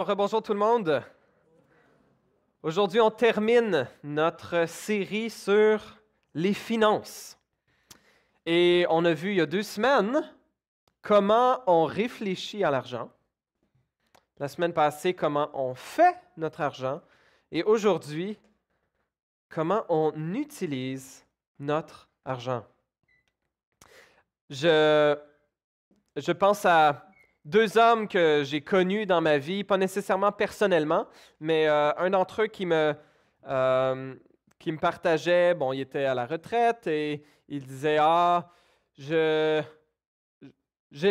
Rebonjour tout le monde. Aujourd'hui, on termine notre série sur les finances. Et on a vu il y a 2 semaines comment on réfléchit à l'argent. La semaine passée, comment on fait notre argent. Et aujourd'hui, comment on utilise notre argent. Je pense à 2 hommes que j'ai connus dans ma vie, pas nécessairement personnellement, mais un d'entre eux qui me partageait, bon, il était à la retraite et il disait, j'ai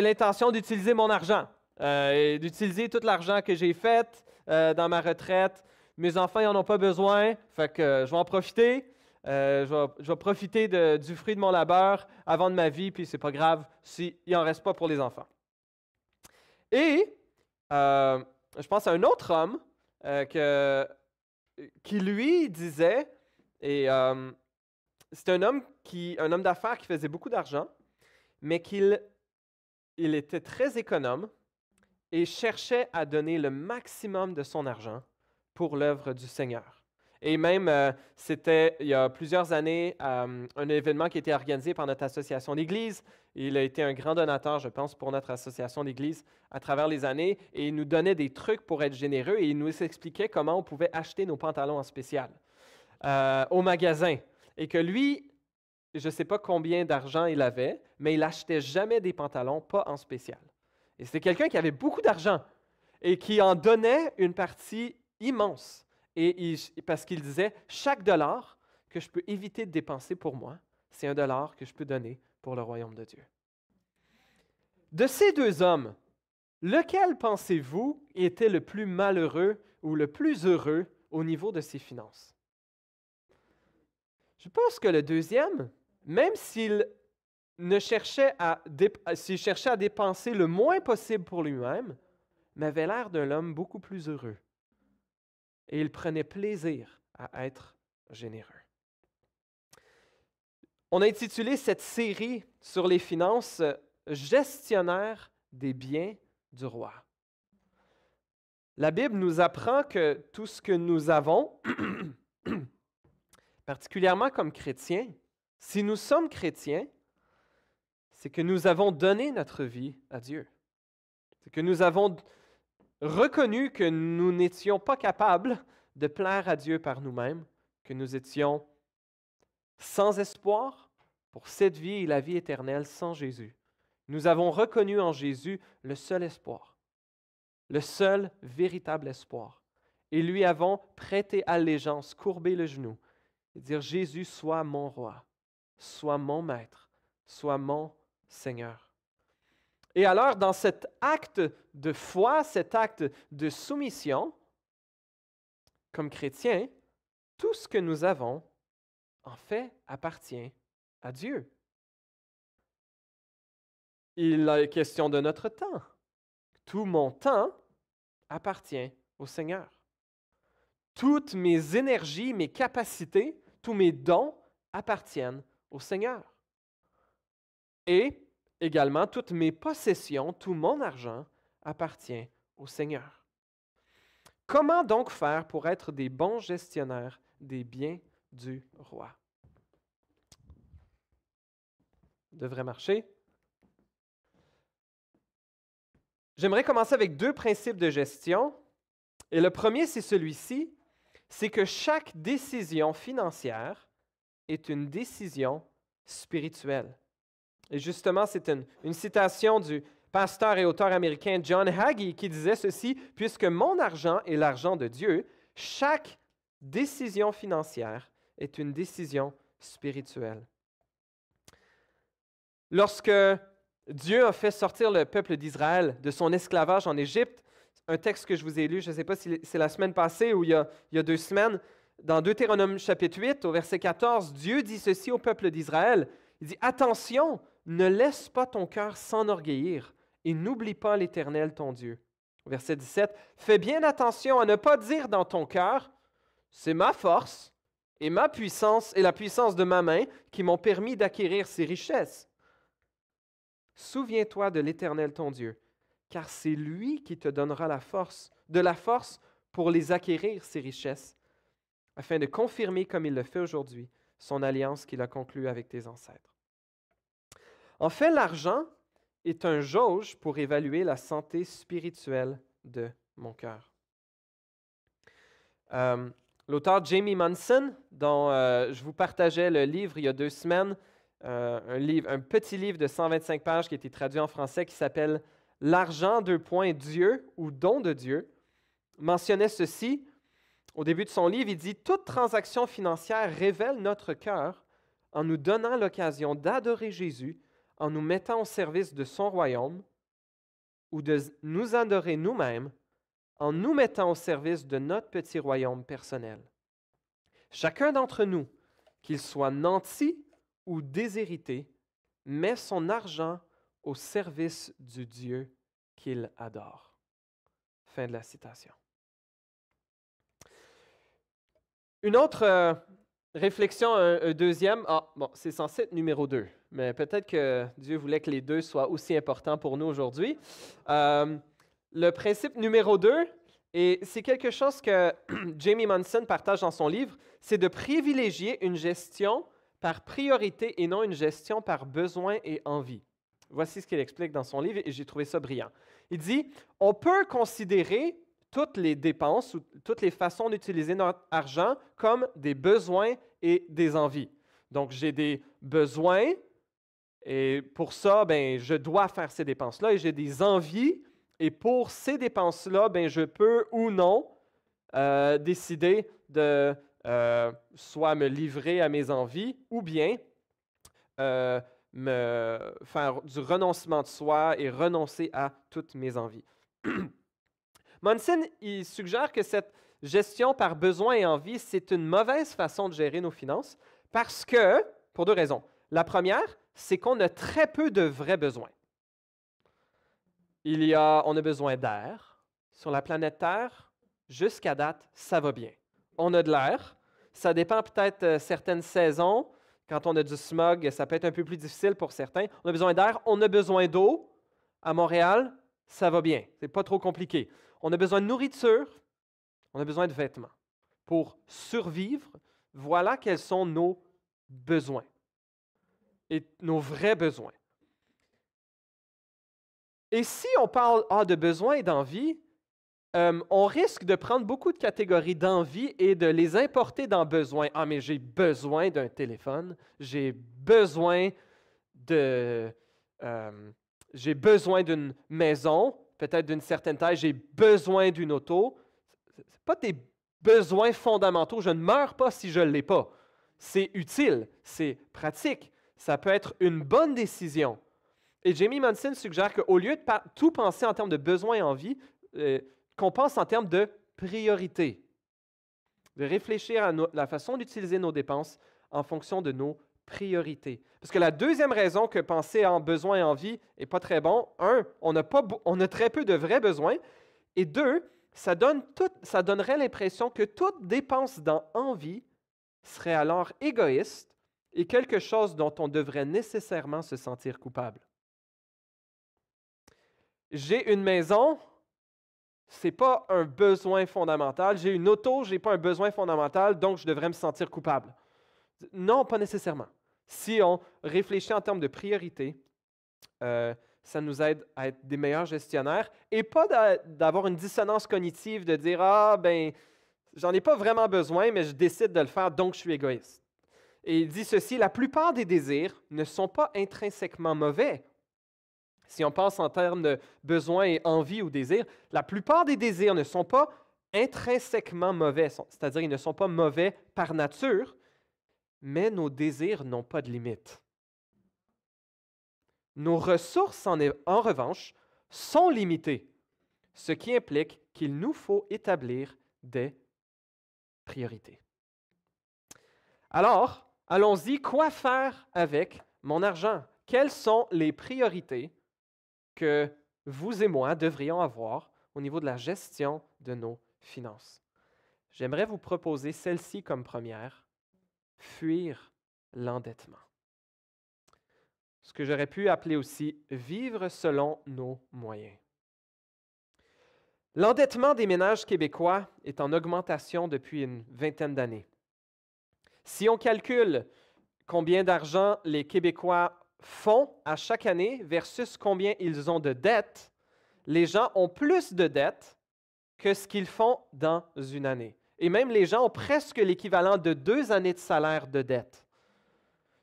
l'intention d'utiliser mon argent, et d'utiliser tout l'argent que j'ai fait dans ma retraite. Mes enfants n'en ont pas besoin, fait que je vais en profiter. Je vais profiter du fruit de mon labeur avant de ma vie, puis c'est pas grave s'il n'en reste pas pour les enfants. Et je pense à un autre homme qui lui disait, et c'est un homme d'affaires qui faisait beaucoup d'argent, mais il était très économe et cherchait à donner le maximum de son argent pour l'œuvre du Seigneur. Et même, c'était il y a plusieurs années, un événement qui a été organisé par notre association d'Église. Il a été un grand donateur, je pense, pour notre association d'Église à travers les années. Et il nous donnait des trucs pour être généreux et il nous expliquait comment on pouvait acheter nos pantalons en spécial au magasin. Et que lui, je ne sais pas combien d'argent il avait, mais il n'achetait jamais des pantalons, pas en spécial. Et c'était quelqu'un qui avait beaucoup d'argent et qui en donnait une partie immense. Et parce qu'il disait, chaque dollar que je peux éviter de dépenser pour moi, c'est un dollar que je peux donner pour le royaume de Dieu. De ces 2 hommes, lequel pensez-vous était le plus malheureux ou le plus heureux au niveau de ses finances? Je pense que le deuxième, même s'il cherchait à dépenser le moins possible pour lui-même, m'avait l'air d'un homme beaucoup plus heureux. Et il prenait plaisir à être généreux. On a intitulé cette série sur les finances « Gestionnaire des biens du roi ». La Bible nous apprend que tout ce que nous avons, particulièrement comme chrétiens, si nous sommes chrétiens, c'est que nous avons donné notre vie à Dieu. C'est que nous avons reconnu que nous n'étions pas capables de plaire à Dieu par nous-mêmes, que nous étions sans espoir pour cette vie et la vie éternelle sans Jésus. Nous avons reconnu en Jésus le seul espoir, le seul véritable espoir. Et lui avons prêté allégeance, courbé le genou et dire « Jésus, sois mon roi, sois mon maître, sois mon Seigneur ». Et alors, dans cet acte de foi, cet acte de soumission, comme chrétiens, tout ce que nous avons, en fait, appartient à Dieu. Il est question de notre temps. Tout mon temps appartient au Seigneur. Toutes mes énergies, mes capacités, tous mes dons appartiennent au Seigneur. Et également, toutes mes possessions, tout mon argent appartient au Seigneur. Comment donc faire pour être des bons gestionnaires des biens du roi? Devrait marcher. J'aimerais commencer avec 2 principes de gestion. Et le premier, c'est celui-ci, c'est que chaque décision financière est une décision spirituelle. Et justement, c'est une citation du pasteur et auteur américain John Hagee qui disait ceci, « Puisque mon argent est l'argent de Dieu, chaque décision financière est une décision spirituelle. » Lorsque Dieu a fait sortir le peuple d'Israël de son esclavage en Égypte, un texte que je vous ai lu, je ne sais pas si c'est la semaine passée ou il y a 2 semaines, dans Deutéronome chapitre 8, au verset 14, Dieu dit ceci au peuple d'Israël, il dit « Attention, ne laisse pas ton cœur s'enorgueillir et n'oublie pas l'Éternel ton Dieu. » Au verset 17, « Fais bien attention à ne pas dire dans ton cœur, c'est ma force et ma puissance et la puissance de ma main qui m'ont permis d'acquérir ces richesses. Souviens-toi de l'Éternel ton Dieu, car c'est lui qui te donnera de la force pour les acquérir, ces richesses, afin de confirmer, comme il le fait aujourd'hui, son alliance qu'il a conclue avec tes ancêtres. En fait, l'argent est un jauge pour évaluer la santé spirituelle de mon cœur. L'auteur Jamie Munson, dont je vous partageais le livre il y a 2 semaines, un petit livre de 125 pages qui a été traduit en français qui s'appelle « L'argent, Dieu ou don de Dieu », mentionnait ceci. Au début de son livre, il dit « Toute transaction financière révèle notre cœur en nous donnant l'occasion d'adorer Jésus, en nous mettant au service de son royaume ou de nous adorer nous-mêmes, en nous mettant au service de notre petit royaume personnel. Chacun d'entre nous, qu'il soit nanti ou déshérité, met son argent au service du Dieu qu'il adore. » Fin de la citation. Une autre réflexion, un deuxième. C'est censé être numéro 2, mais peut-être que Dieu voulait que les 2 soient aussi importants pour nous aujourd'hui. Le principe numéro 2, et c'est quelque chose que Jamie Munson partage dans son livre, c'est de privilégier une gestion par priorité et non une gestion par besoin et envie. Voici ce qu'il explique dans son livre et j'ai trouvé ça brillant. Il dit, on peut considérer toutes les dépenses ou toutes les façons d'utiliser notre argent comme des besoins et des envies. Donc, j'ai des besoins et pour ça, je dois faire ces dépenses-là et j'ai des envies et pour ces dépenses-là, je peux ou non décider de soit me livrer à mes envies ou bien me faire du renoncement de soi et renoncer à toutes mes envies. Munson, il suggère que cette gestion par besoin et envie, c'est une mauvaise façon de gérer nos finances parce que, pour 2 raisons. La première, c'est qu'on a très peu de vrais besoins. On a besoin d'air. Sur la planète Terre, jusqu'à date, ça va bien. On a de l'air. Ça dépend peut-être certaines saisons. Quand on a du smog, ça peut être un peu plus difficile pour certains. On a besoin d'air. On a besoin d'eau. À Montréal, ça va bien. C'est pas trop compliqué. On a besoin de nourriture. On a besoin de vêtements. Pour survivre, voilà quels sont nos besoins et nos vrais besoins. Et si on parle de besoins et d'envie, on risque de prendre beaucoup de catégories d'envie et de les importer dans besoin. Ah, mais j'ai besoin d'un téléphone, j'ai besoin d'une maison, peut-être d'une certaine taille, j'ai besoin d'une auto. Ce n'est pas des besoins fondamentaux. Je ne meurs pas si je ne l'ai pas. C'est utile, c'est pratique. Ça peut être une bonne décision. Et Jamie Munson suggère qu'au lieu de tout penser en termes de besoins et envies, qu'on pense en termes de priorité. De réfléchir à la façon d'utiliser nos dépenses en fonction de nos priorités. Parce que la deuxième raison que penser en besoins et envies n'est pas très bon, 1, on a très peu de vrais besoins, et 2, ça donnerait l'impression que toute dépense dans envie serait alors égoïste et quelque chose dont on devrait nécessairement se sentir coupable. J'ai une maison, ce n'est pas un besoin fondamental. J'ai une auto, je n'ai pas un besoin fondamental, donc je devrais me sentir coupable. Non, pas nécessairement. Si on réfléchit en termes de priorité, ça nous aide à être des meilleurs gestionnaires et pas d'avoir une dissonance cognitive de dire « Ah, j'en ai pas vraiment besoin, mais je décide de le faire, donc je suis égoïste. » Et il dit ceci, la plupart des désirs ne sont pas intrinsèquement mauvais. Si on pense en termes de besoins et envies ou désirs, la plupart des désirs ne sont pas intrinsèquement mauvais, c'est-à-dire ils ne sont pas mauvais par nature, mais nos désirs n'ont pas de limite. Nos ressources, en revanche, sont limitées, ce qui implique qu'il nous faut établir des priorités. Alors, allons-y, quoi faire avec mon argent? Quelles sont les priorités que vous et moi devrions avoir au niveau de la gestion de nos finances? J'aimerais vous proposer celle-ci comme première, fuir l'endettement. Ce que j'aurais pu appeler aussi vivre selon nos moyens. L'endettement des ménages québécois est en augmentation depuis une vingtaine d'années. Si on calcule combien d'argent les Québécois font à chaque année versus combien ils ont de dettes, les gens ont plus de dettes que ce qu'ils font dans une année. Et même les gens ont presque l'équivalent de 2 années de salaire de dette.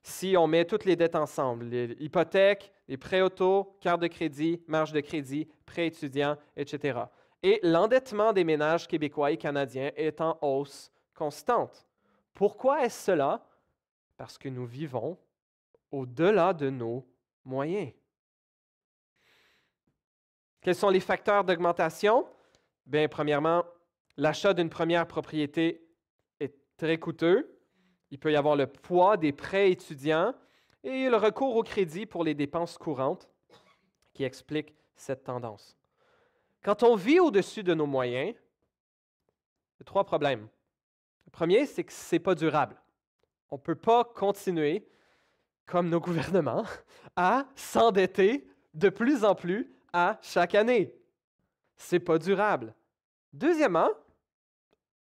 Si on met toutes les dettes ensemble, les hypothèques, les prêts auto, carte de crédit, marge de crédit, prêts étudiants, etc. Et l'endettement des ménages québécois et canadiens est en hausse constante. Pourquoi est-ce cela? Parce que nous vivons au-delà de nos moyens. Quels sont les facteurs d'augmentation? Bien, premièrement, l'achat d'une première propriété est très coûteux. Il peut y avoir le poids des prêts étudiants et le recours au crédit pour les dépenses courantes qui expliquent cette tendance. Quand on vit au-dessus de nos moyens, il y a 3 problèmes. Le premier, c'est que ce n'est pas durable. On ne peut pas continuer, comme nos gouvernements, à s'endetter de plus en plus à chaque année. Ce n'est pas durable. Deuxièmement,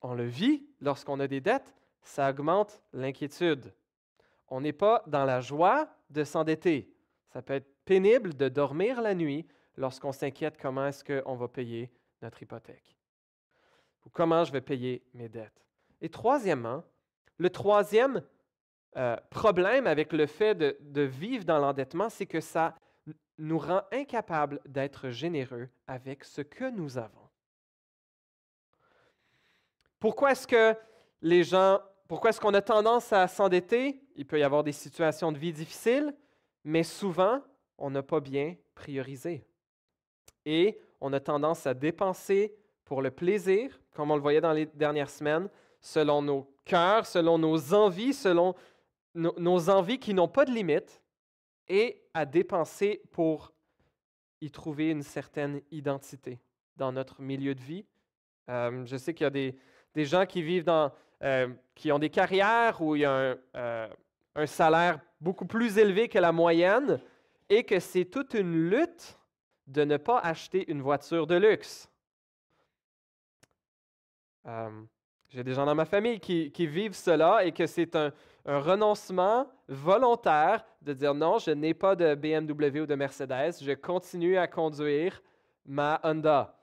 on le vit lorsqu'on a des dettes, ça augmente l'inquiétude. On n'est pas dans la joie de s'endetter. Ça peut être pénible de dormir la nuit lorsqu'on s'inquiète comment est-ce qu'on va payer notre hypothèque ou comment je vais payer mes dettes. Et troisièmement, le troisième problème avec le fait de vivre dans l'endettement, c'est que ça nous rend incapables d'être généreux avec ce que nous avons. Pourquoi est-ce qu'on a tendance à s'endetter? Il peut y avoir des situations de vie difficiles, mais souvent, on n'a pas bien priorisé. Et on a tendance à dépenser pour le plaisir, comme on le voyait dans les dernières semaines, selon nos cœurs, selon nos envies, selon nos envies qui n'ont pas de limite, et à dépenser pour y trouver une certaine identité dans notre milieu de vie. Je sais qu'il y a des gens qui vivent qui ont des carrières où il y a un salaire beaucoup plus élevé que la moyenne et que c'est toute une lutte de ne pas acheter une voiture de luxe. J'ai des gens dans ma famille qui vivent cela et que c'est un renoncement volontaire de dire non, je n'ai pas de BMW ou de Mercedes, je continue à conduire ma Honda.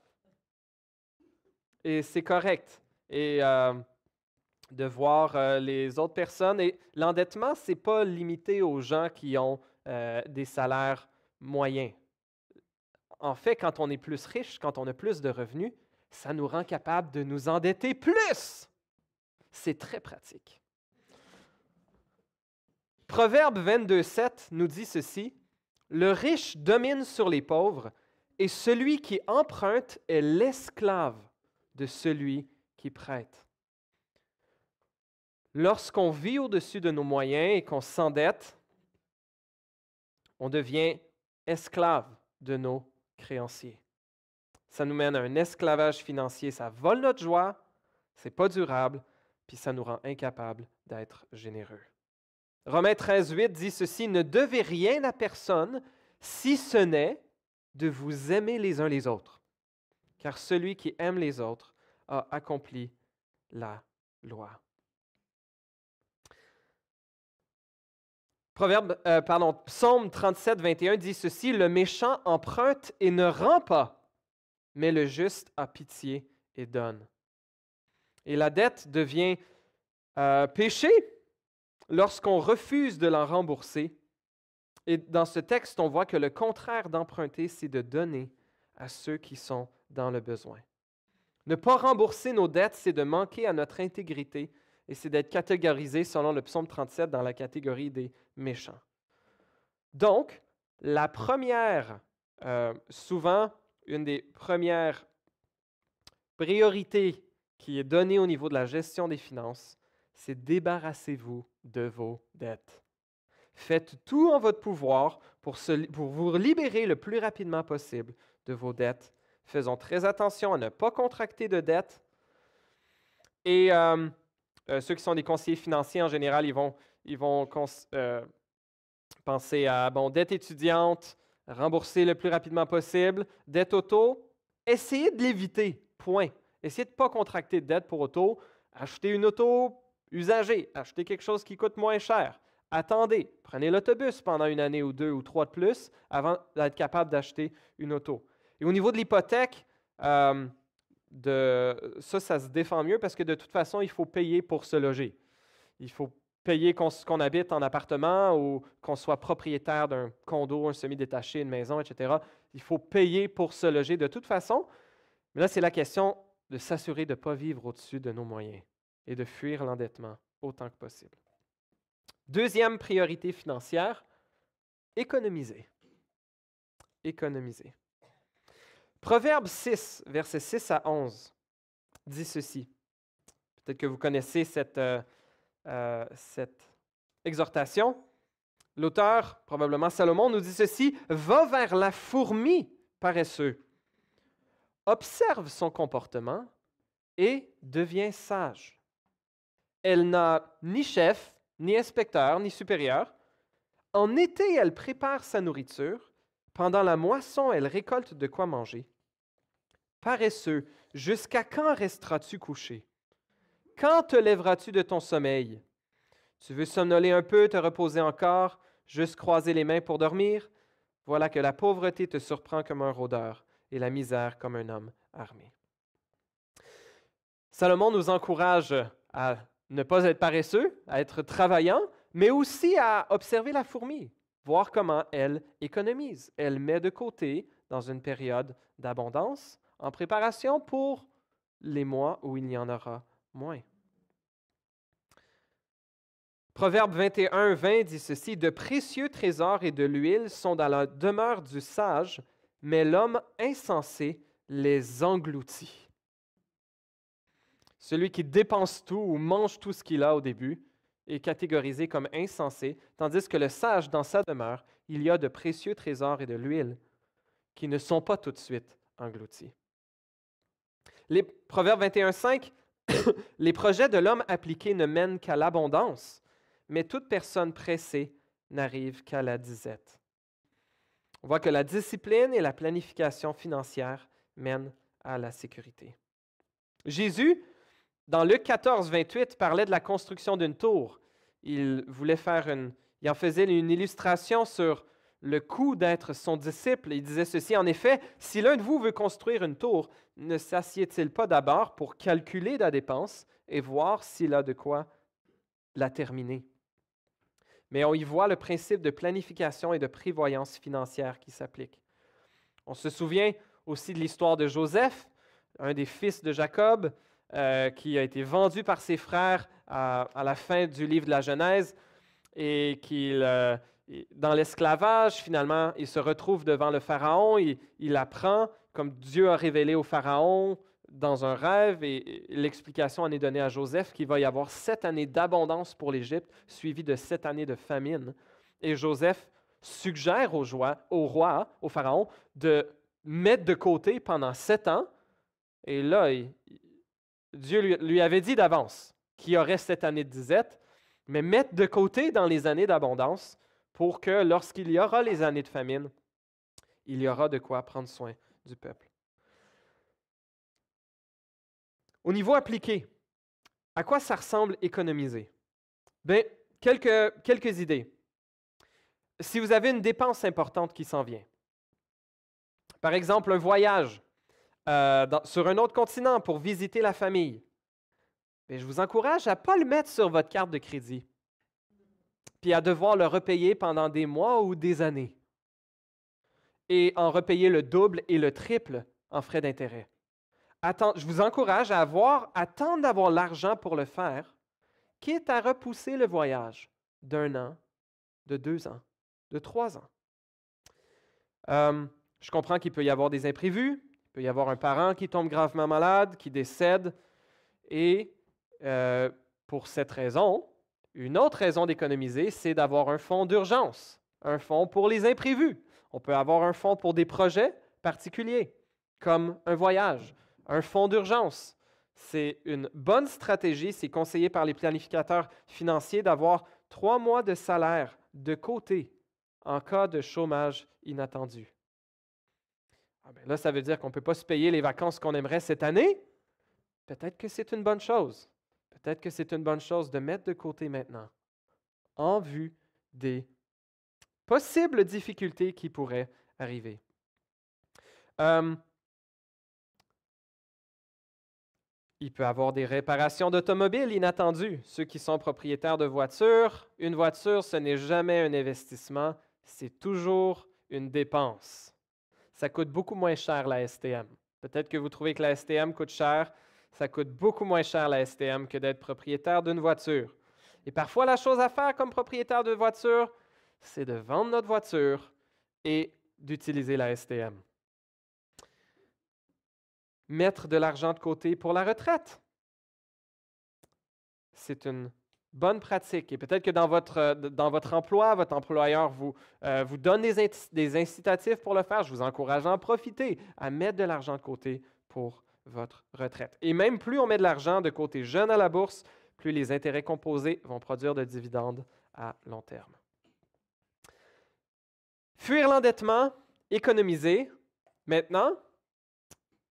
Et c'est correct. Et de voir les autres personnes. Et l'endettement, ce n'est pas limité aux gens qui ont des salaires moyens. En fait, quand on est plus riche, quand on a plus de revenus, ça nous rend capable de nous endetter plus. C'est très pratique. Proverbe 22:7 nous dit ceci: « Le riche domine sur les pauvres, et celui qui emprunte est l'esclave de celui qui prête. » Lorsqu'on vit au-dessus de nos moyens et qu'on s'endette, on devient esclave de nos créanciers. Ça nous mène à un esclavage financier, ça vole notre joie, c'est pas durable, puis ça nous rend incapables d'être généreux. Romains 13:8 dit ceci: « Ne devez rien à personne, si ce n'est de vous aimer les uns les autres, car celui qui aime les autres a accompli la loi. » Psaume 37:21 dit ceci: « Le méchant emprunte et ne rend pas, mais le juste a pitié et donne. » Et la dette devient péché lorsqu'on refuse de l'en rembourser. Et dans ce texte, on voit que le contraire d'emprunter, c'est de donner à ceux qui sont dans le besoin. Ne pas rembourser nos dettes, c'est de manquer à notre intégrité et c'est d'être catégorisé, selon le psaume 37, dans la catégorie des méchants. Donc, la première, souvent, une des premières priorités qui est donnée au niveau de la gestion des finances, c'est débarrassez-vous de vos dettes. Faites tout en votre pouvoir pour vous libérer le plus rapidement possible de vos dettes. Faisons très attention à ne pas contracter de dettes. Et ceux qui sont des conseillers financiers, en général, ils vont penser à dette étudiante, rembourser le plus rapidement possible, dette auto, essayez de l'éviter, point. Essayez de ne pas contracter de dette pour auto. Achetez une auto usagée. Achetez quelque chose qui coûte moins cher. Attendez. Prenez l'autobus pendant une année ou 2 ou 3 de plus avant d'être capable d'acheter une auto. Et au niveau de l'hypothèque, ça se défend mieux parce que de toute façon, il faut payer pour se loger. Il faut payer qu'on habite en appartement ou qu'on soit propriétaire d'un condo, un semi-détaché, une maison, etc. Il faut payer pour se loger de toute façon. Mais là, c'est la question de s'assurer de ne pas vivre au-dessus de nos moyens et de fuir l'endettement autant que possible. Deuxième priorité financière, économiser. Économiser. Proverbe 6, versets 6 à 11, dit ceci. Peut-être que vous connaissez cette exhortation. L'auteur, probablement Salomon, nous dit ceci: « Va vers la fourmi paresseux, observe son comportement et deviens sage. Elle n'a ni chef, ni inspecteur, ni supérieur. En été, elle prépare sa nourriture. Pendant la moisson, elle récolte de quoi manger. Paresseux, jusqu'à quand resteras-tu couché? Quand te lèveras-tu de ton sommeil? Tu veux somnoler un peu, te reposer encore, juste croiser les mains pour dormir? Voilà que la pauvreté te surprend comme un rôdeur et la misère comme un homme armé. » Salomon nous encourage à ne pas être paresseux, à être travaillant, mais aussi à observer la fourmi, voir comment elle économise. Elle met de côté dans une période d'abondance en préparation pour les mois où il y en aura moins. Proverbe 21, 20 dit ceci: « De précieux trésors et de l'huile sont dans la demeure du sage, mais l'homme insensé les engloutit. » Celui qui dépense tout ou mange tout ce qu'il a au début est catégorisé comme insensé, tandis que le sage, dans sa demeure, il y a de précieux trésors et de l'huile qui ne sont pas tout de suite engloutis. Les Proverbes 21, 5, les projets de l'homme appliqué ne mènent qu'à l'abondance, mais toute personne pressée n'arrive qu'à la disette. On voit que la discipline et la planification financière mènent à la sécurité. Jésus, dans Luc 14, 28, parlait de la construction d'une tour. Il en faisait une illustration sur le coût d'être son disciple. Il disait ceci: « En effet, si l'un de vous veut construire une tour, ne s'assied-il pas d'abord pour calculer la dépense et voir s'il a de quoi la terminer? » Mais on y voit le principe de planification et de prévoyance financière qui s'applique. On se souvient aussi de l'histoire de Joseph, un des fils de Jacob, qui a été vendu par ses frères à la fin du livre de la Genèse et dans l'esclavage, finalement, il se retrouve devant le Pharaon, il apprend, comme Dieu a révélé au Pharaon dans un rêve, et l'explication en est donnée à Joseph, qu'il va y avoir 7 années d'abondance pour l'Égypte, suivies de 7 années de famine. Et Joseph suggère au Pharaon, de mettre de côté pendant 7 ans, et là, Dieu lui avait dit d'avance qu'il y aurait 7 années de disette, mais mettre de côté dans les années d'abondance pour que lorsqu'il y aura les années de famine, il y aura de quoi prendre soin du peuple. Au niveau appliqué, à quoi ça ressemble économiser? Bien, quelques idées. Si vous avez une dépense importante qui s'en vient, par exemple un voyage sur un autre continent pour visiter la famille, bien, je vous encourage à ne pas le mettre sur votre carte de crédit, puis à devoir le repayer pendant des mois ou des années, et en repayer le double et le triple en frais d'intérêt. Je vous encourage à attendre d'avoir l'argent pour le faire, quitte à repousser le voyage d'1 an, de 2 ans, de 3 ans. Je comprends qu'il peut y avoir des imprévus, il peut y avoir un parent qui tombe gravement malade, qui décède, et pour cette raison, une autre raison d'économiser, c'est d'avoir un fonds d'urgence, un fonds pour les imprévus. On peut avoir un fonds pour des projets particuliers, comme un voyage, un fonds d'urgence. C'est une bonne stratégie, c'est conseillé par les planificateurs financiers d'avoir 3 mois de salaire de côté en cas de chômage inattendu. Ah ben là, ça veut dire qu'on ne peut pas se payer les vacances qu'on aimerait cette année. Peut-être que c'est une bonne chose. Peut-être que c'est une bonne chose de mettre de côté maintenant en vue des possibles difficultés qui pourraient arriver. Il peut y avoir des réparations d'automobiles inattendues. Ceux qui sont propriétaires de voitures, une voiture, ce n'est jamais un investissement, c'est toujours une dépense. Ça coûte beaucoup moins cher la STM. Peut-être que vous trouvez que la STM coûte cher. Ça coûte beaucoup moins cher la STM que d'être propriétaire d'une voiture. Et parfois, la chose à faire comme propriétaire de voiture, c'est de vendre notre voiture et d'utiliser la STM. Mettre de l'argent de côté pour la retraite. C'est une bonne pratique. Et peut-être que dans votre emploi, votre employeur vous donne des incitatifs pour le faire. Je vous encourage à en profiter, à mettre de l'argent de côté pour votre retraite. Et même plus on met de l'argent de côté jeune à la bourse, plus les intérêts composés vont produire de dividendes à long terme. Fuir l'endettement, économiser. Maintenant,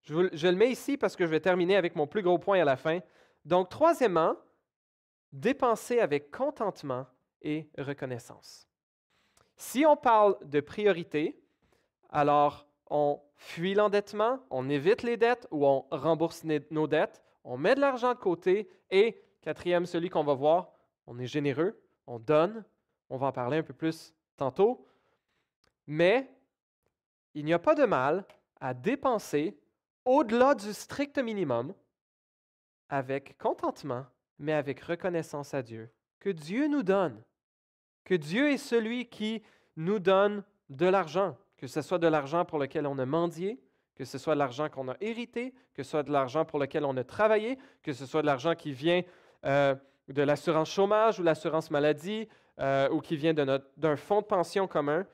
je le mets ici parce que je vais terminer avec mon plus gros point à la fin. Donc, troisièmement, dépenser avec contentement et reconnaissance. Si on parle de priorité, alors on fuit l'endettement, on évite les dettes ou on rembourse nos dettes, on met de l'argent de côté et, quatrième, celui qu'on va voir, on est généreux, on donne, on va en parler un peu plus tantôt, mais il n'y a pas de mal à dépenser au-delà du strict minimum avec contentement, mais avec reconnaissance à Dieu, que Dieu nous donne, que Dieu est celui qui nous donne de l'argent, que ce soit de l'argent pour lequel on a mendié, que ce soit de l'argent qu'on a hérité, que ce soit de l'argent pour lequel on a travaillé, que ce soit de l'argent qui vient de l'assurance chômage ou l'assurance maladie ou qui vient d'un fonds de pension commun.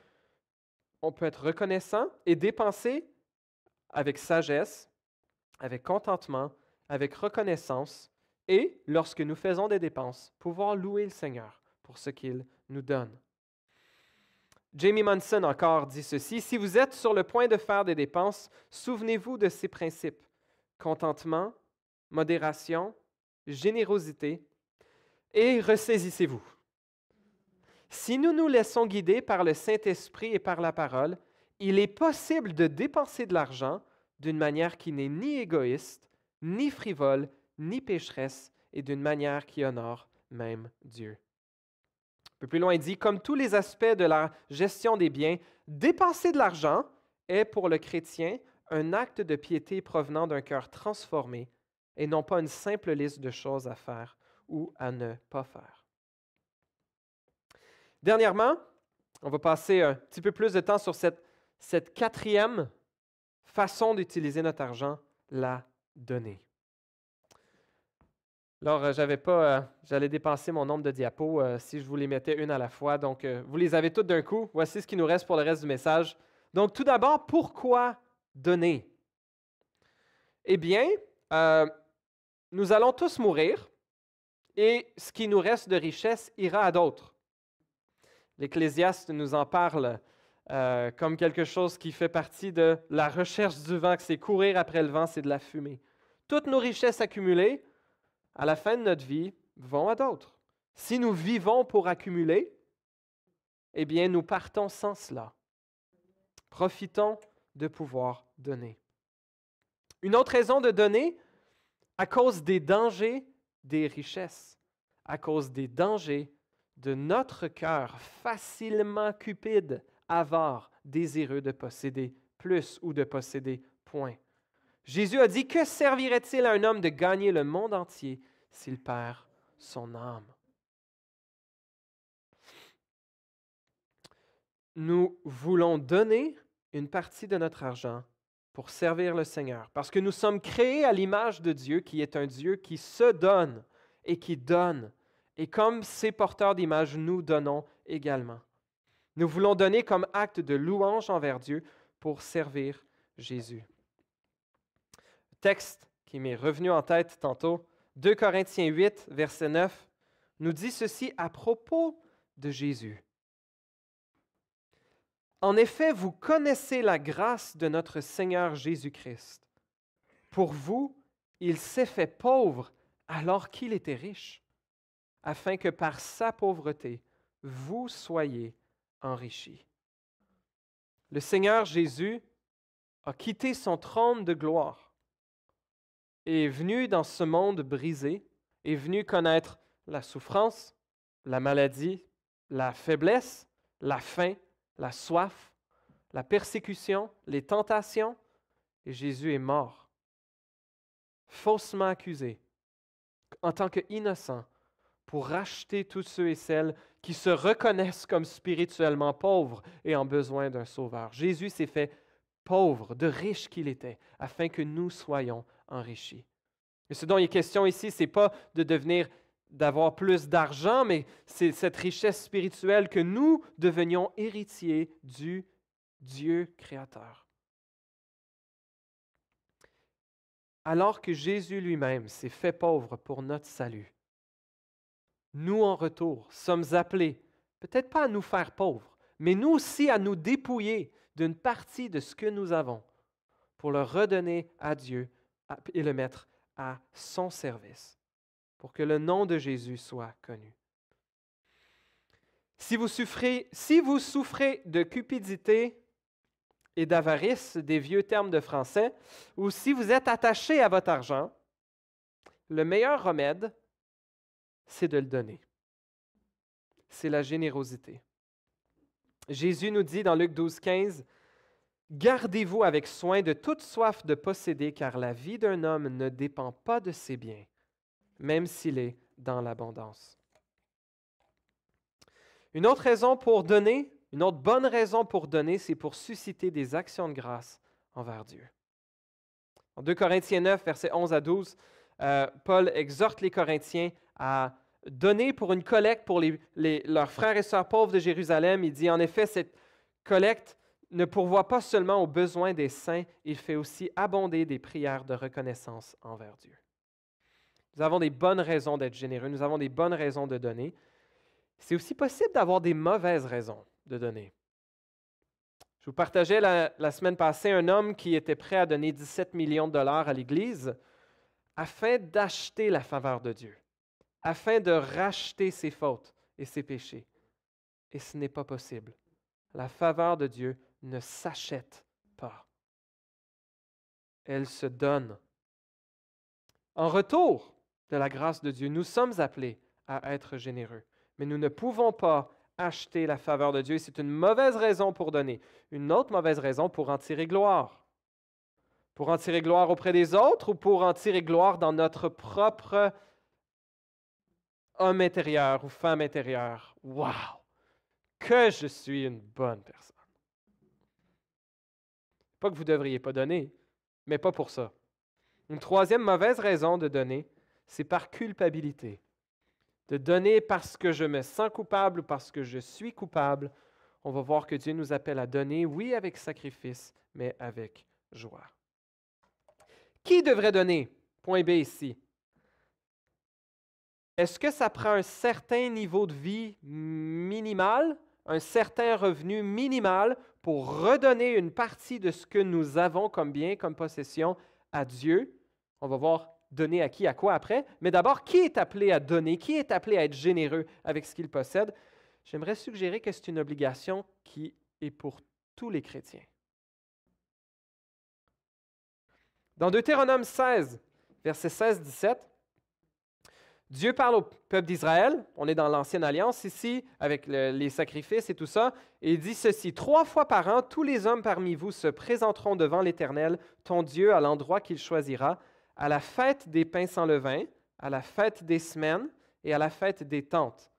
On peut être reconnaissant et dépenser avec sagesse, avec contentement, avec reconnaissance et, lorsque nous faisons des dépenses, pouvoir louer le Seigneur pour ce qu'il nous donne. Jamie Munson encore dit ceci: « Si vous êtes sur le point de faire des dépenses, souvenez-vous de ces principes. Contentement, modération, générosité et ressaisissez-vous. Si nous nous laissons guider par le Saint-Esprit et par la parole, il est possible de dépenser de l'argent d'une manière qui n'est ni égoïste, ni frivole, ni pécheresse, et d'une manière qui honore même Dieu. » Un peu plus loin, il dit, comme tous les aspects de la gestion des biens, dépenser de l'argent est pour le chrétien un acte de piété provenant d'un cœur transformé et non pas une simple liste de choses à faire ou à ne pas faire. Dernièrement, on va passer un petit peu plus de temps sur cette quatrième façon d'utiliser notre argent, la donner. Alors, j'allais dépenser mon nombre de diapos si je vous les mettais une à la fois. Donc, vous les avez toutes d'un coup. Voici ce qui nous reste pour le reste du message. Donc, tout d'abord, pourquoi donner? Eh bien, nous allons tous mourir et ce qui nous reste de richesse ira à d'autres. L'Ecclésiaste nous en parle comme quelque chose qui fait partie de la recherche du vent, que c'est courir après le vent, c'est de la fumée. Toutes nos richesses accumulées, à la fin de notre vie, vont à d'autres. Si nous vivons pour accumuler, eh bien, nous partons sans cela. Profitons de pouvoir donner. Une autre raison de donner, à cause des dangers des richesses, à cause des dangers de notre cœur facilement cupide, avare, désireux de posséder plus ou de posséder point. Jésus a dit, que servirait-il à un homme de gagner le monde entier s'il perd son âme? Nous voulons donner une partie de notre argent pour servir le Seigneur, parce que nous sommes créés à l'image de Dieu, qui est un Dieu qui se donne et qui donne. Et comme ces porteurs d'image, nous donnons également. Nous voulons donner comme acte de louange envers Dieu pour servir Jésus. Texte qui m'est revenu en tête tantôt, 2 Corinthiens 8, verset 9, nous dit ceci à propos de Jésus. En effet, vous connaissez la grâce de notre Seigneur Jésus-Christ. Pour vous, il s'est fait pauvre alors qu'il était riche, afin que par sa pauvreté, vous soyez enrichis. Le Seigneur Jésus a quitté son trône de gloire et est venu dans ce monde brisé, est venu connaître la souffrance, la maladie, la faiblesse, la faim, la soif, la persécution, les tentations, et Jésus est mort, faussement accusé, en tant qu'innocent, pour racheter tous ceux et celles qui se reconnaissent comme spirituellement pauvres et en besoin d'un sauveur. Jésus s'est fait pauvre, de riche qu'il était, afin que nous soyons enrichis. Et ce dont il est question ici, ce n'est pas d'avoir plus d'argent, mais c'est cette richesse spirituelle que nous devenions héritiers du Dieu créateur. Alors que Jésus lui-même s'est fait pauvre pour notre salut, nous en retour sommes appelés, peut-être pas à nous faire pauvres, mais nous aussi à nous dépouiller d'une partie de ce que nous avons pour le redonner à Dieu et le mettre à son service, pour que le nom de Jésus soit connu. Si vous souffrez de cupidité et d'avarice, des vieux termes de français, ou si vous êtes attaché à votre argent, le meilleur remède, c'est de le donner. C'est la générosité. Jésus nous dit dans Luc 12,15, « Gardez-vous avec soin de toute soif de posséder, car la vie d'un homme ne dépend pas de ses biens, même s'il est dans l'abondance. » Une autre raison pour donner, une autre bonne raison pour donner, c'est pour susciter des actions de grâce envers Dieu. En 2 Corinthiens 9, versets 11 à 12, Paul exhorte les Corinthiens à donner pour une collecte pour leurs frères et sœurs pauvres de Jérusalem. Il dit, en effet, cette collecte ne pourvoit pas seulement aux besoins des saints, il fait aussi abonder des prières de reconnaissance envers Dieu. Nous avons des bonnes raisons d'être généreux, nous avons des bonnes raisons de donner. C'est aussi possible d'avoir des mauvaises raisons de donner. Je vous partageais la semaine passée un homme qui était prêt à donner 17 millions de dollars à l'Église afin d'acheter la faveur de Dieu, afin de racheter ses fautes et ses péchés. Et ce n'est pas possible. La faveur de Dieu ne s'achète pas. Elle se donne. En retour de la grâce de Dieu, nous sommes appelés à être généreux. Mais nous ne pouvons pas acheter la faveur de Dieu. C'est une mauvaise raison pour donner. Une autre mauvaise raison pour en tirer gloire. Pour en tirer gloire auprès des autres ou pour en tirer gloire dans notre propre homme intérieur ou femme intérieure. Wow! Que je suis une bonne personne. Pas que vous ne devriez pas donner, mais pas pour ça. Une troisième mauvaise raison de donner, c'est par culpabilité. De donner parce que je me sens coupable ou parce que je suis coupable. On va voir que Dieu nous appelle à donner, oui, avec sacrifice, mais avec joie. Qui devrait donner? Point B ici. Est-ce que ça prend un certain niveau de vie minimal, un certain revenu minimal pour redonner une partie de ce que nous avons comme bien, comme possession à Dieu? On va voir donner à qui, à quoi après. Mais d'abord, qui est appelé à donner? Qui est appelé à être généreux avec ce qu'il possède? J'aimerais suggérer que c'est une obligation qui est pour tous les chrétiens. Dans Deutéronome 16, versets 16-17, Dieu parle au peuple d'Israël. On est dans l'Ancienne Alliance ici, avec les sacrifices et tout ça. Et il dit ceci, « 3 fois par an, tous les hommes parmi vous se présenteront devant l'Éternel, ton Dieu, à l'endroit qu'il choisira, à la fête des pains sans levain, à la fête des semaines et à la fête des tentes. »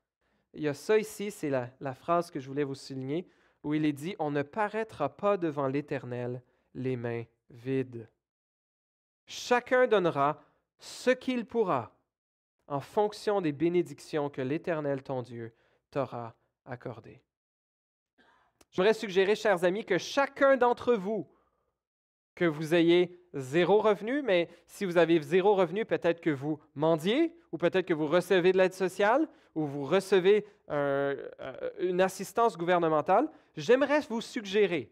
Il y a ça ici, c'est la phrase que je voulais vous souligner, où il est dit, « On ne paraîtra pas devant l'Éternel les mains vides. Chacun donnera ce qu'il pourra en fonction des bénédictions que l'Éternel, ton Dieu, t'aura accordées. » J'aimerais suggérer, chers amis, que chacun d'entre vous que vous ayez 0 revenu, mais si vous avez 0 revenu, peut-être que vous mendiez, ou peut-être que vous recevez de l'aide sociale, ou vous recevez une assistance gouvernementale. J'aimerais vous suggérer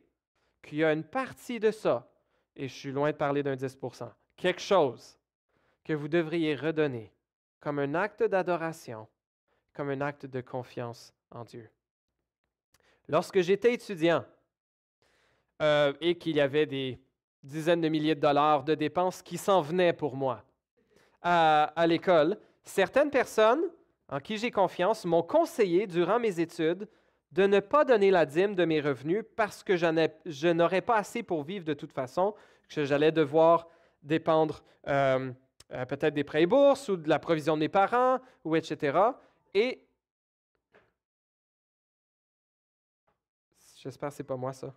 qu'il y a une partie de ça, et je suis loin de parler d'un 10%, quelque chose que vous devriez redonner comme un acte d'adoration, comme un acte de confiance en Dieu. Lorsque j'étais étudiant et qu'il y avait des dizaines de milliers de dollars de dépenses qui s'en venaient pour moi à l'école, certaines personnes en qui j'ai confiance m'ont conseillé durant mes études de ne pas donner la dîme de mes revenus parce que je n'aurais pas assez pour vivre de toute façon, que j'allais devoir dépendre peut-être des prêts et bourses ou de la provision de mes parents, ou etc. Et j'espère que ce n'est pas moi ça.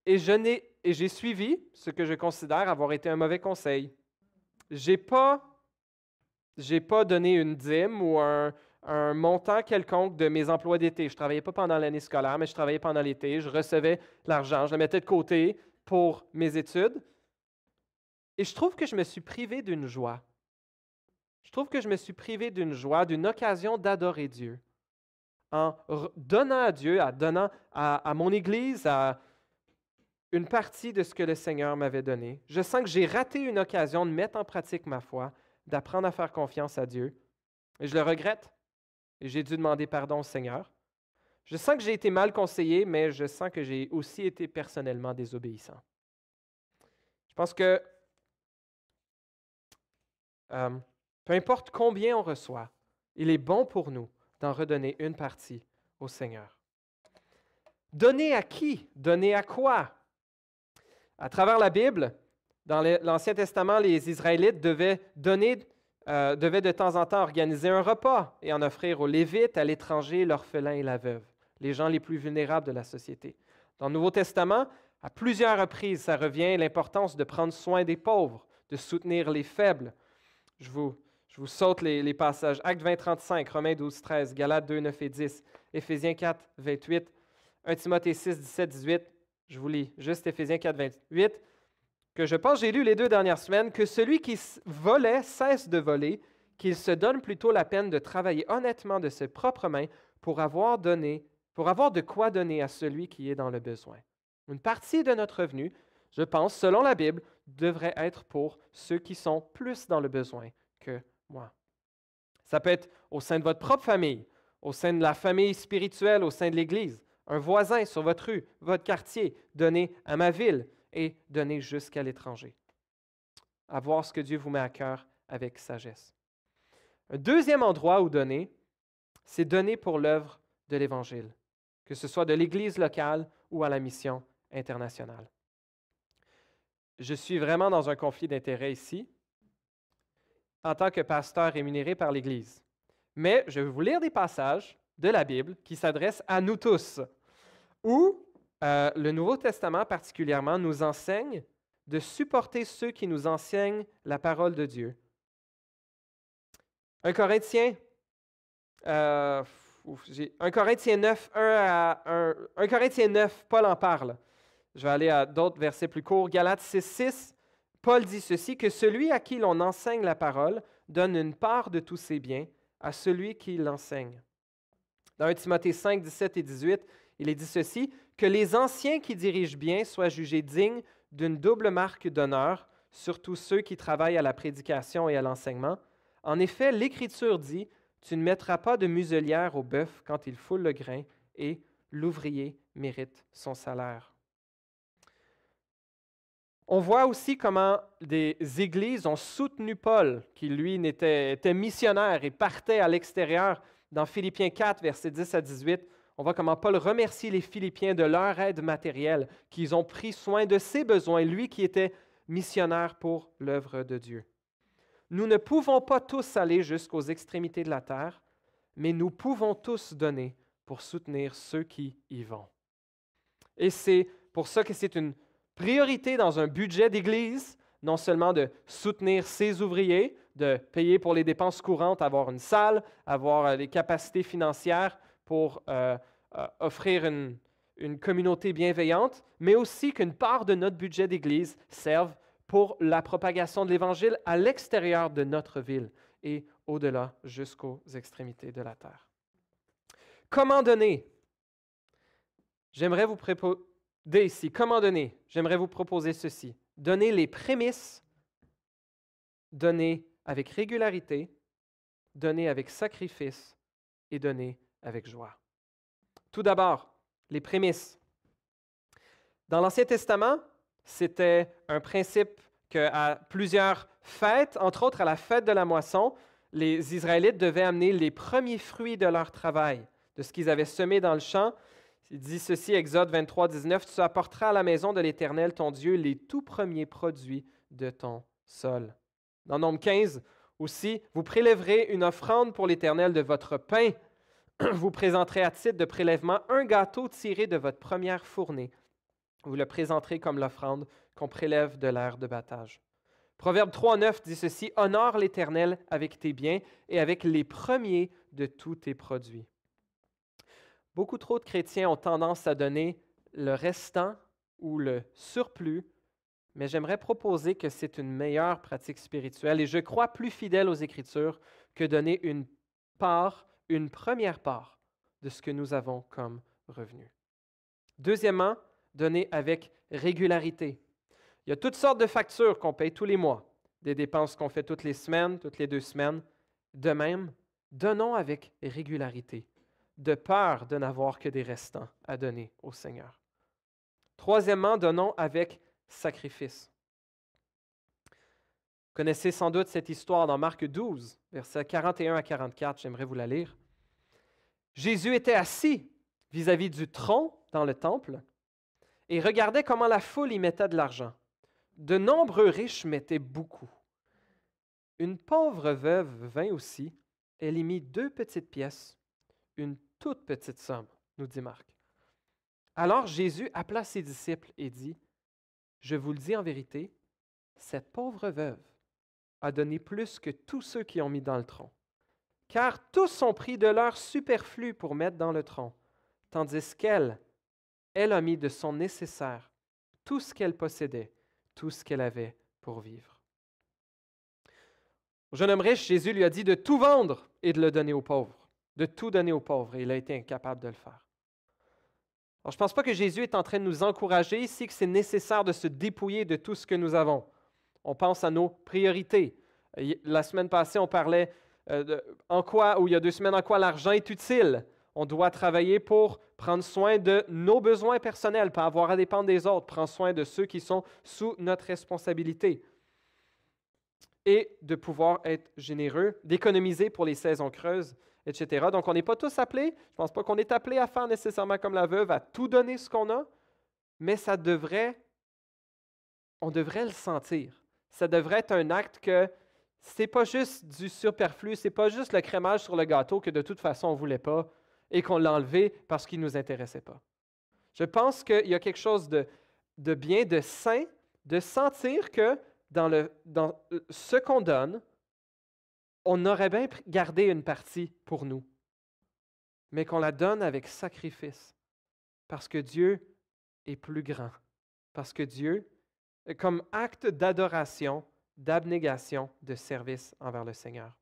Et j'ai suivi ce que je considère avoir été un mauvais conseil. J'ai pas donné une dîme ou un montant quelconque de mes emplois d'été. Je ne travaillais pas pendant l'année scolaire, mais je travaillais pendant l'été. Je recevais l'argent, je le mettais de côté pour mes études. Et je trouve que je me suis privé d'une joie. Je trouve que je me suis privé d'une joie, d'une occasion d'adorer Dieu. En donnant à Dieu, en donnant à mon Église, à une partie de ce que le Seigneur m'avait donné. Je sens que j'ai raté une occasion de mettre en pratique ma foi, d'apprendre à faire confiance à Dieu. Et je le regrette. Et j'ai dû demander pardon au Seigneur. Je sens que j'ai été mal conseillé, mais je sens que j'ai aussi été personnellement désobéissant. Je pense que peu importe combien on reçoit, il est bon pour nous d'en redonner une partie au Seigneur. Donner à qui? Donner à quoi? À travers la Bible, dans l'Ancien Testament, les Israélites devaient de temps en temps organiser un repas et en offrir aux Lévites, à l'étranger, l'orphelin et la veuve, les gens les plus vulnérables de la société. Dans le Nouveau Testament, à plusieurs reprises, ça revient l'importance de prendre soin des pauvres, de soutenir les faibles. Je vous saute les passages. Actes 20, 35, Romains 12, 13, Galates 2, 9 et 10, Éphésiens 4, 28, 1 Timothée 6, 17, 18. Je vous lis juste Éphésiens 4, 28, que je pense j'ai lu les 2 dernières semaines, que celui qui volait cesse de voler, qu'il se donne plutôt la peine de travailler honnêtement de ses propres mains pour avoir de quoi donner à celui qui est dans le besoin. Une partie de notre revenu, je pense, selon la Bible, devrait être pour ceux qui sont plus dans le besoin que moi. Ça peut être au sein de votre propre famille, au sein de la famille spirituelle, au sein de l'Église, un voisin sur votre rue, votre quartier, donner à ma ville et donner jusqu'à l'étranger. À voir ce que Dieu vous met à cœur avec sagesse. Un deuxième endroit où donner, c'est donner pour l'œuvre de l'Évangile, que ce soit de l'Église locale ou à la mission internationale. Je suis vraiment dans un conflit d'intérêts ici, en tant que pasteur rémunéré par l'Église. Mais je vais vous lire des passages de la Bible qui s'adressent à nous tous, où le Nouveau Testament particulièrement nous enseigne de supporter ceux qui nous enseignent la parole de Dieu. 1 Corinthiens 9, 1 Corinthiens 9, Paul en parle. Je vais aller à d'autres versets plus courts. Galates 6, 6, Paul dit ceci, que celui à qui l'on enseigne la parole donne une part de tous ses biens à celui qui l'enseigne. Dans 1 Timothée 5, 17 et 18, il est dit ceci, que les anciens qui dirigent bien soient jugés dignes d'une double marque d'honneur, surtout ceux qui travaillent à la prédication et à l'enseignement. En effet, l'Écriture dit, tu ne mettras pas de muselière au bœuf quand il foule le grain, et l'ouvrier mérite son salaire. On voit aussi comment des églises ont soutenu Paul, qui lui était missionnaire et partait à l'extérieur. Dans Philippiens 4, versets 10 à 18, on voit comment Paul remercie les Philippiens de leur aide matérielle, qu'ils ont pris soin de ses besoins, lui qui était missionnaire pour l'œuvre de Dieu. Nous ne pouvons pas tous aller jusqu'aux extrémités de la terre, mais nous pouvons tous donner pour soutenir ceux qui y vont. Et c'est pour ça que c'est une priorité dans un budget d'Église, non seulement de soutenir ses ouvriers, de payer pour les dépenses courantes, avoir une salle, avoir les capacités financières pour offrir une communauté bienveillante, mais aussi qu'une part de notre budget d'Église serve pour la propagation de l'Évangile à l'extérieur de notre ville et au-delà jusqu'aux extrémités de la terre. Comment donner? J'aimerais vous proposer ici, comment donner? J'aimerais vous proposer ceci. Donner les prémices, donner avec régularité, donner avec sacrifice et donner avec joie. Tout d'abord, les prémices. Dans l'Ancien Testament, c'était un principe qu'à plusieurs fêtes, entre autres à la fête de la moisson, les Israélites devaient amener les premiers fruits de leur travail, de ce qu'ils avaient semé dans le champ. Il dit ceci, Exode 23, 19, « Tu apporteras à la maison de l'Éternel, ton Dieu, les tout premiers produits de ton sol. » Dans Nombre 15 aussi, « Vous prélèverez une offrande pour l'Éternel de votre pain. Vous présenterez à titre de prélèvement un gâteau tiré de votre première fournée. Vous le présenterez comme l'offrande qu'on prélève de l'aire de battage. » Proverbe 3, 9 dit ceci, « Honore l'Éternel avec tes biens et avec les premiers de tous tes produits. » Beaucoup trop de chrétiens ont tendance à donner le restant ou le surplus, mais j'aimerais proposer que c'est une meilleure pratique spirituelle et je crois plus fidèle aux Écritures que donner une part, une première part de ce que nous avons comme revenu. Deuxièmement, donner avec régularité. Il y a toutes sortes de factures qu'on paye tous les mois, des dépenses qu'on fait toutes les semaines, toutes les 2 semaines. De même, donnons avec régularité, de peur de n'avoir que des restants à donner au Seigneur. Troisièmement, donnons avec sacrifice. Vous connaissez sans doute cette histoire dans Marc 12, versets 41 à 44, j'aimerais vous la lire. Jésus était assis vis-à-vis du tronc dans le temple et regardait comment la foule y mettait de l'argent. De nombreux riches mettaient beaucoup. Une pauvre veuve vint aussi, elle y mit 2 petites pièces, une toute petite somme, nous dit Marc. Alors Jésus appela ses disciples et dit, « Je vous le dis en vérité, cette pauvre veuve a donné plus que tous ceux qui ont mis dans le tronc, car tous ont pris de leur superflu pour mettre dans le tronc, tandis qu'elle, elle a mis de son nécessaire, tout ce qu'elle possédait, tout ce qu'elle avait pour vivre. » Au jeune homme riche, Jésus lui a dit de tout vendre et de le donner aux pauvres, de tout donner aux pauvres, et il a été incapable de le faire. Alors, je ne pense pas que Jésus est en train de nous encourager ici que c'est nécessaire de se dépouiller de tout ce que nous avons. On pense à nos priorités. La semaine passée, on parlait ou il y a 2 semaines, en quoi l'argent est utile. On doit travailler pour prendre soin de nos besoins personnels, pas avoir à dépendre des autres, prendre soin de ceux qui sont sous notre responsabilité. Et de pouvoir être généreux, d'économiser pour les saisons creuses, etc. Donc, on n'est pas tous appelés, je ne pense pas qu'on est appelé à faire nécessairement comme la veuve, à tout donner ce qu'on a, mais on devrait le sentir. Ça devrait être un acte que ce n'est pas juste du superflu, ce n'est pas juste le crémage sur le gâteau que de toute façon on ne voulait pas et qu'on l'a enlevé parce qu'il ne nous intéressait pas. Je pense qu'il y a quelque chose de bien, de sain, de sentir que dans ce qu'on donne, on aurait bien gardé une partie pour nous, mais qu'on la donne avec sacrifice, parce que Dieu est plus grand, parce que Dieu, comme acte d'adoration, d'abnégation, de service envers le Seigneur.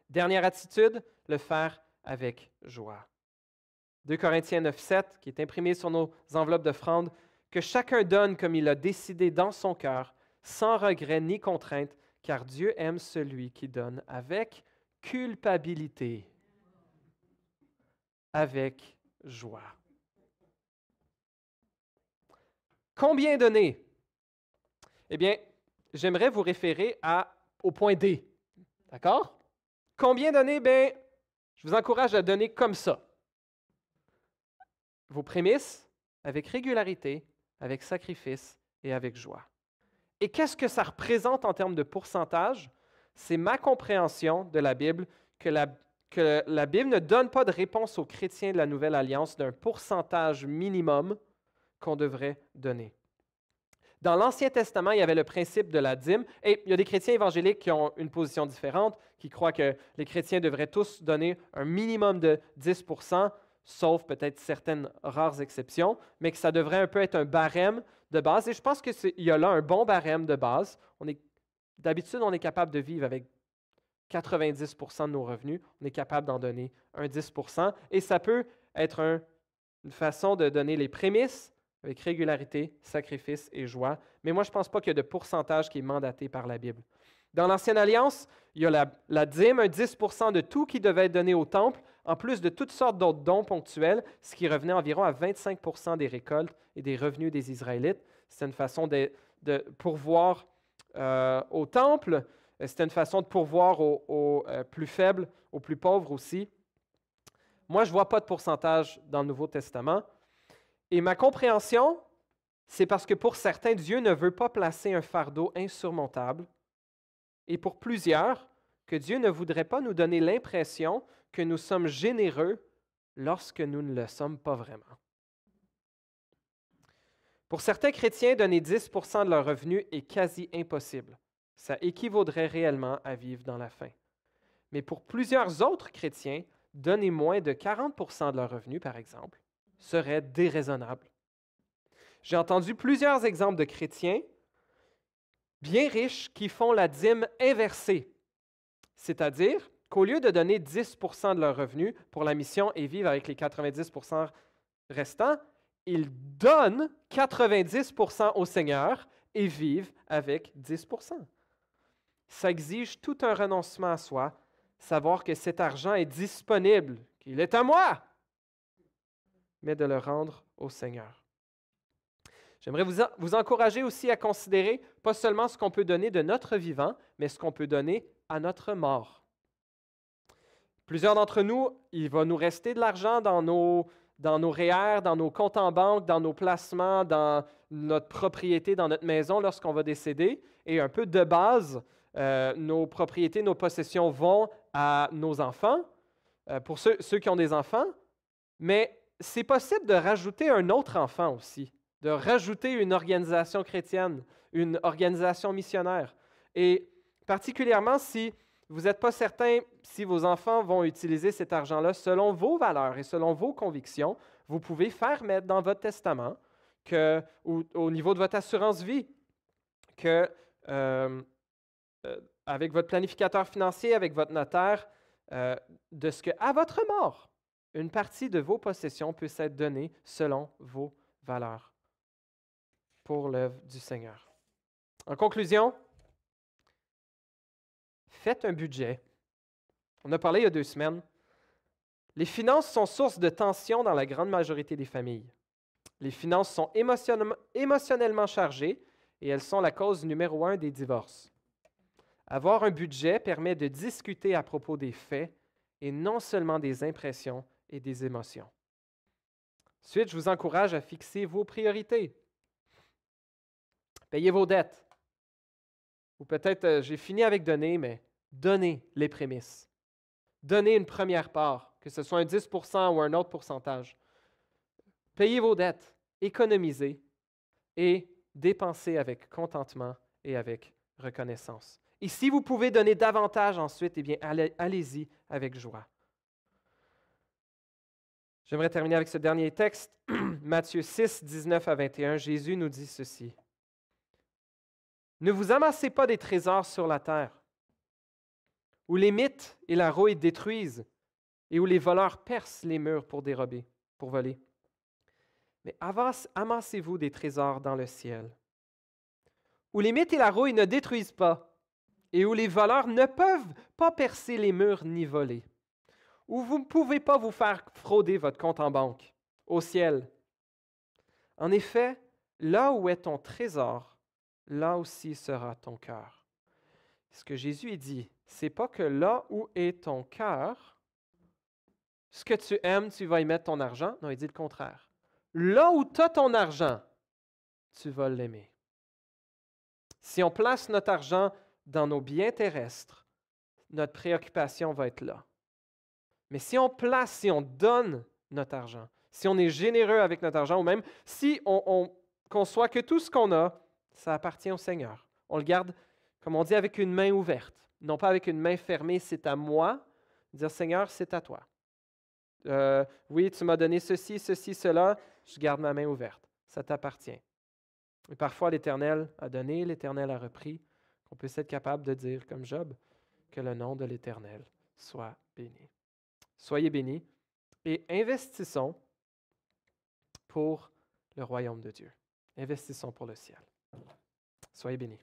Dernière attitude, le faire avec joie. 2 Corinthiens 9, 7, qui est imprimé sur nos enveloppes d'offrande, que chacun donne comme il a décidé dans son cœur, sans regret ni contrainte, car Dieu aime celui qui donne avec culpabilité, avec joie. Combien donner? Eh bien, j'aimerais vous référer au point D. D'accord? Combien donner? Bien, je vous encourage à donner comme ça. Vos prémices, avec régularité, avec sacrifice et avec joie. Et qu'est-ce que ça représente en termes de pourcentage? C'est ma compréhension de la Bible que la Bible ne donne pas de réponse aux chrétiens de la Nouvelle Alliance d'un pourcentage minimum qu'on devrait donner. Dans l'Ancien Testament, il y avait le principe de la dîme, et il y a des chrétiens évangéliques qui ont une position différente, qui croient que les chrétiens devraient tous donner un minimum de 10%. sauf peut-être certaines rares exceptions, mais que ça devrait un peu être un barème de base. Et je pense qu'il y a là un bon barème de base. D'habitude, on est capable de vivre avec 90 de nos revenus. On est capable d'en donner un 10 et ça peut être une façon de donner les prémices avec régularité, sacrifice et joie. Mais moi, je ne pense pas qu'il y a de pourcentage qui est mandaté par la Bible. Dans l'Ancienne Alliance, il y a la dîme, un 10 de tout qui devait être donné au temple, en plus de toutes sortes d'autres dons ponctuels, ce qui revenait environ à 25 des récoltes et des revenus des Israélites. C'était une façon de pourvoir au temple. C'était une façon de pourvoir aux plus faibles, aux plus pauvres aussi. Moi, je ne vois pas de pourcentage dans le Nouveau Testament. Et ma compréhension, c'est parce que pour certains, Dieu ne veut pas placer un fardeau insurmontable. Et pour plusieurs, que Dieu ne voudrait pas nous donner l'impression que nous sommes généreux lorsque nous ne le sommes pas vraiment. Pour certains chrétiens, donner 10 de leur revenu est quasi impossible. Ça équivaudrait réellement à vivre dans la faim. Mais pour plusieurs autres chrétiens, donner moins de 40 de leur revenu, par exemple, serait déraisonnable. J'ai entendu plusieurs exemples de chrétiens bien riches qui font la dîme inversée, c'est-à-dire qu'au lieu de donner 10 de leur revenu pour la mission et vivre avec les 90 restants, ils donnent 90 au Seigneur et vivent avec 10 Ça exige tout un renoncement à soi, savoir que cet argent est disponible, qu'il est à moi, mais de le rendre au Seigneur. J'aimerais vous encourager aussi à considérer pas seulement ce qu'on peut donner de notre vivant, mais ce qu'on peut donner à notre mort. Plusieurs d'entre nous, il va nous rester de l'argent dans nos REER, dans nos comptes en banque, dans nos placements, dans notre propriété, dans notre maison lorsqu'on va décéder. Et un peu de base, nos propriétés, nos possessions vont à nos enfants, pour ceux qui ont des enfants. Mais c'est possible de rajouter un autre enfant aussi, de rajouter une organisation chrétienne, une organisation missionnaire. Et particulièrement si vous n'êtes pas certain si vos enfants vont utiliser cet argent-là selon vos valeurs et selon vos convictions, vous pouvez faire mettre dans votre testament au niveau de votre assurance vie que avec votre planificateur financier, avec votre notaire, de ce qu'à votre mort, une partie de vos possessions puisse être donnée selon vos valeurs pour l'œuvre du Seigneur. En conclusion, faites un budget. On a parlé il y a 2 semaines. Les finances sont source de tension dans la grande majorité des familles. Les finances sont émotionnellement chargées et elles sont la cause numéro 1 des divorces. Avoir un budget permet de discuter à propos des faits et non seulement des impressions et des émotions. Ensuite, je vous encourage à fixer vos priorités. Payez vos dettes. Ou peut-être, j'ai fini avec donner, mais donnez les prémices. Donnez une première part, que ce soit un 10 ou un autre pourcentage. Payez vos dettes, économisez et dépensez avec contentement et avec reconnaissance. Et si vous pouvez donner davantage ensuite, eh bien, allez-y avec joie. J'aimerais terminer avec ce dernier texte, Matthieu 6, 19 à 21. Jésus nous dit ceci. « Ne vous amassez pas des trésors sur la terre, où les mythes et la rouille détruisent, et où les voleurs percent les murs pour dérober, pour voler. Mais amassez-vous des trésors dans le ciel, où les mythes et la rouille ne détruisent pas, et où les voleurs ne peuvent pas percer les murs ni voler, où vous ne pouvez pas vous faire frauder votre compte en banque, au ciel. En effet, là où est ton trésor, là aussi sera ton cœur. » Ce que Jésus dit, c'est pas que là où est ton cœur, ce que tu aimes, tu vas y mettre ton argent. Non, il dit le contraire. Là où tu as ton argent, tu vas l'aimer. Si on place notre argent dans nos biens terrestres, notre préoccupation va être là. Mais si on donne notre argent, si on est généreux avec notre argent, ou même si on conçoit que tout ce qu'on a, ça appartient au Seigneur. On le garde, comme on dit, avec une main ouverte, non pas avec une main fermée, c'est à moi. Dire, Seigneur, c'est à toi. Oui, tu m'as donné ceci, ceci, cela, je garde ma main ouverte. Ça t'appartient. Et parfois, l'Éternel a donné, l'Éternel a repris, qu'on puisse être capable de dire, comme Job, que le nom de l'Éternel soit béni. Soyez bénis et investissons pour le royaume de Dieu. Investissons pour le ciel. Soyez bénis.